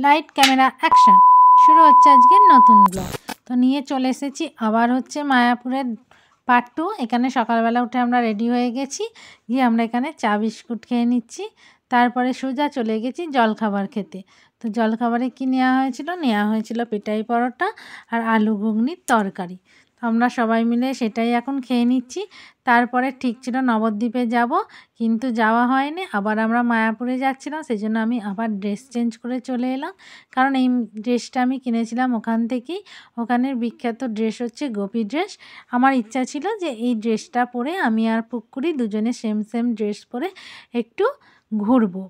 Light camera action. শুরু হচ্ছে আজকের নতুন ব্লগ। তো নিয়ে চলে এসেছি আবার হচ্ছে মায়াপুরের পার্ট 2। এখানে সকালবেলা উঠে আমরা রেডি হয়ে গেছি, গিয়ে আমরা এখানে চা বিস্কুট খেয়ে নিচ্ছি। তারপরে সোজা চলে গেছি জলখাবার খেতে। তো জলখাবারে কী নেওয়া হয়েছিল? নেওয়া হয়েছিল পেটাই পরোটা আর আলু ঘুগনির তরকারি। তো আমরা সবাই মিলে সেটাই এখন খেয়ে নিচ্ছি। তারপরে ঠিক ছিল নবদ্বীপে যাব, কিন্তু যাওয়া হয়নি। আবার আমরা মায়াপুরে যাচ্ছিলাম, সেই জন্য আমি আবার ড্রেস চেঞ্জ করে চলে এলাম, কারণ এই ড্রেসটা আমি কিনেছিলাম ওখান থেকেই। ওখানের বিখ্যাত ড্রেস হচ্ছে গোপী ড্রেস। আমার ইচ্ছা ছিল যে এই ড্রেসটা পরে আমি আর পুকুরি দুজনে সেম সেম ড্রেস পরে একটু ঘুরবো।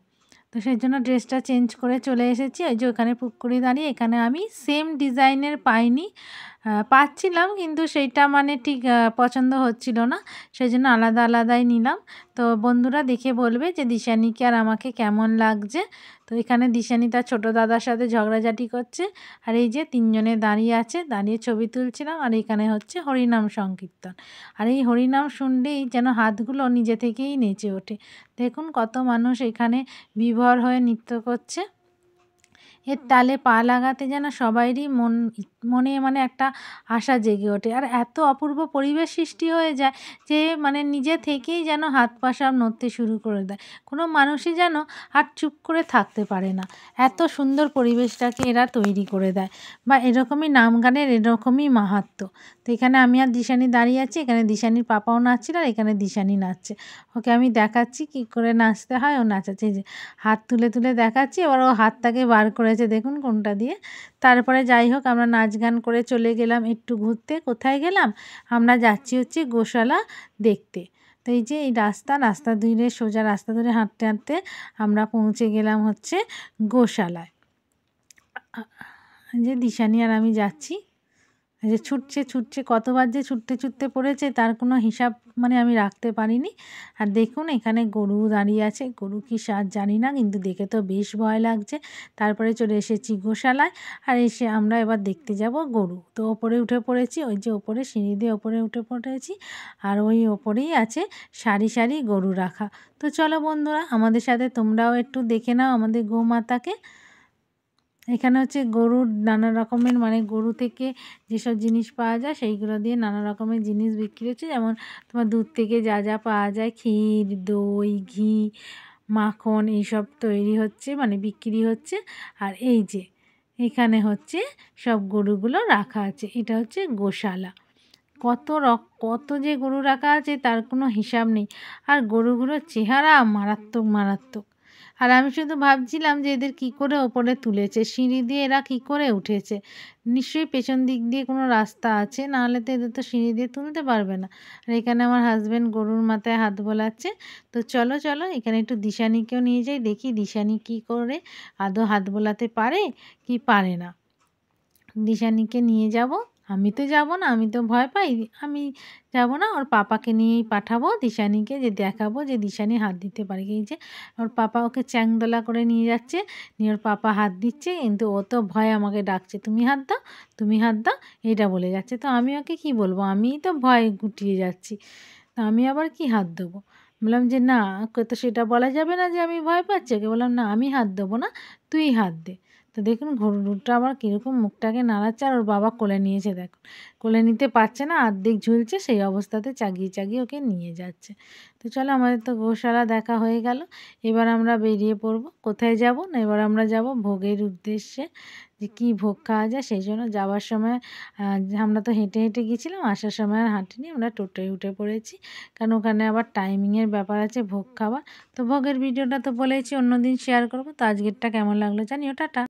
তো সেই জন্য ড্রেসটা চেঞ্জ করে চলে এসেছি। ওই যে ওখানে পুকুরি দাঁড়িয়ে, এখানে আমি সেম ডিজাইনের পাইনি, পাচ্ছিলাম কিন্তু সেইটা মানে ঠিক পছন্দ হচ্ছিল না, সেই জন্য আলাদা আলাদাই নিলাম। তো বন্ধুরা দেখে বলবে যে দিশানিকে আর আমাকে কেমন লাগছে। তো এখানে দিশানি তার ছোটো দাদার সাথে ঝগড়াঝাটি করছে, আর এই যে তিনজনে দাঁড়িয়ে আছে, দাঁড়িয়ে ছবি তুলছিলাম। আর এখানে হচ্ছে হরিনাম সংকীর্তন, আর এই হরিনাম শুনলেই যেন হাতগুলো নিজে থেকেই নেচে ওঠে। দেখুন কত মানুষ এখানে বিভোর হয়ে নৃত্য করছে। এর তালে পা লাগাতে যেন সবাইরই মনে মানে একটা আশা জেগে ওঠে, আর এত অপূর্ব পরিবেশ সৃষ্টি হয়ে যায় যে মানে নিজে থেকেই যেন হাত পা সব নড়তে শুরু করে দেয়। কোনো মানুষই যেন আর চুপ করে থাকতে পারে না, এত সুন্দর পরিবেশটাকে এরা তৈরি করে দেয়। বা এরকমই নাম গানের এরকমই মাহাত্ম্য। তো এখানে আমি আর দিশানি দাঁড়িয়ে আছি, এখানে দিশানির পাপাও নাচছিল, আর এখানে দিশানি নাচছে। ওকে আমি দেখাচ্ছি কী করে নাচতে হয়, ও নাচাচ্ছে। যে হাত তুলে তুলে দেখাচ্ছি, এবার ও হাতটাকে বার করেছে দেখুন কোনটা দিয়ে। তারপরে যাই হোক আমরা নাচ গান করে চলে গেলাম একটু ঘুরতে। কোথায় গেলাম? আমরা যাচ্ছি হচ্ছে গোশালা দেখতে। তো এই যে এই রাস্তা ধরে সোজা রাস্তা ধরে হাঁটতে হাঁটতে আমরা পৌঁছে গেলাম হচ্ছে গোশালায়। যে দিশানি আর আমি যাচ্ছি, যে ছুটছে কতবার যে ছুটতে পড়েছে তার কোনো হিসাব মানে আমি রাখতে পারিনি। আর দেখুন এখানে গরু দাঁড়িয়ে আছে, গরু কি সাজ জানি না, কিন্তু দেখে তো বেশ ভয় লাগছে। তারপরে চলে এসেছি গোশালায়, আর এসে আমরা এবার দেখতে যাব গরু। তো ওপরে উঠে পড়েছি, ওই যে ওপরে সিঁড়ি দিয়ে ওপরে উঠে পড়েছি, আর ওই ওপরেই আছে সারি সারি গরু রাখা। তো চলো বন্ধুরা, আমাদের সাথে তোমরাও একটু দেখে নাও আমাদের গোমাতাকে। এখানে হচ্ছে গরুর নানা রকমের মানে গরু থেকে যেসব জিনিস পাওয়া যায় সেইগুলো দিয়ে নানা রকমের জিনিস বিক্রি হচ্ছে, যেমন তোমার দুধ থেকে যা যা পাওয়া যায়, ক্ষীর, দই, ঘি, মাখন, এইসব তৈরি হচ্ছে মানে বিক্রি হচ্ছে। আর এই যে এখানে হচ্ছে সব গরুগুলো রাখা আছে, এটা হচ্ছে গোশালা। কত যে গরু রাখা আছে তার কোনো হিসাব নেই, আর গরুগুলোর চেহারা মারাত্মক মারাত্মক। আর আমি শুধু ভাবছিলাম যে এদের কী করে ওপরে তুলেছে, সিঁড়ি দিয়ে এরা কী করে উঠেছে। নিশ্চয়ই পেছন দিক দিয়ে কোনো রাস্তা আছে, নাহলে তো এদের তো সিঁড়ি দিয়ে তুলতে পারবে না। আর এখানে আমার হাজব্যান্ড গরুর মাথায় হাত বোলাচ্ছে। তো চলো এখানে একটু দিশানিকেও নিয়ে যাই, দেখি দিশানি কী করে আদৌ হাত বোলাতে পারে কি পারে না। দিশানিকে নিয়ে যাব। আমি তো যাব না, আমি তো ভয় পাই, আমি যাব না। ওর পাপাকে নিয়েই পাঠাবো দিশানিকে, যে দেখাবো যে দিশানি হাত দিতে পারে। এই যে ওর পাপা ওকে চ্যাংদোলা করে নিয়ে যাচ্ছে, নিয়ে ওর পাপা হাত দিচ্ছে, কিন্তু ও তো ভয় আমাকে ডাকছে, তুমি হাত দাও, তুমি হাত দাও, এইটা বলে যাচ্ছে। তো আমি ওকে কী বলবো, আমিই তো ভয় গুটিয়ে যাচ্ছি, তো আমি আবার কি হাত দেবো? বললাম যে না, ওকে তো সেটা বলা যাবে না যে আমি ভয় পাচ্ছি। ওকে বললাম না, আমি হাত দেবো না, তুই হাত দে। তো দেখুন গরুটা আবার কীরকম মুখটাকে নাড়াচ্ছে, আর ওর বাবা কোলে নিয়েছে দেখুন, কোলে নিতে পারছে না, অর্ধেক ঝুলছে, সেই অবস্থাতে চাগিয়ে ওকে নিয়ে যাচ্ছে। তো চলো আমাদের তো গোশালা দেখা হয়ে গেল, এবার আমরা বেরিয়ে পড়বো। কোথায় যাব না, এবার আমরা যাব ভোগের উদ্দেশ্যে, যে কী ভোগ খাওয়া যায়। সেই জন্য যাওয়ার সময় আমরা তো হেঁটে হেঁটে গিয়েছিলাম, আসার সময় আর হাঁটিনি, আমরা টোটোয় উঠে পড়েছি, কারণ ওখানে আবার টাইমিংয়ের ব্যাপার আছে ভোগ খাওয়ার। তো ভোগের ভিডিওটা তো বলেছি অন্যদিন শেয়ার করবো। তো আজকেরটা কেমন লাগলো জানিও, টাটা।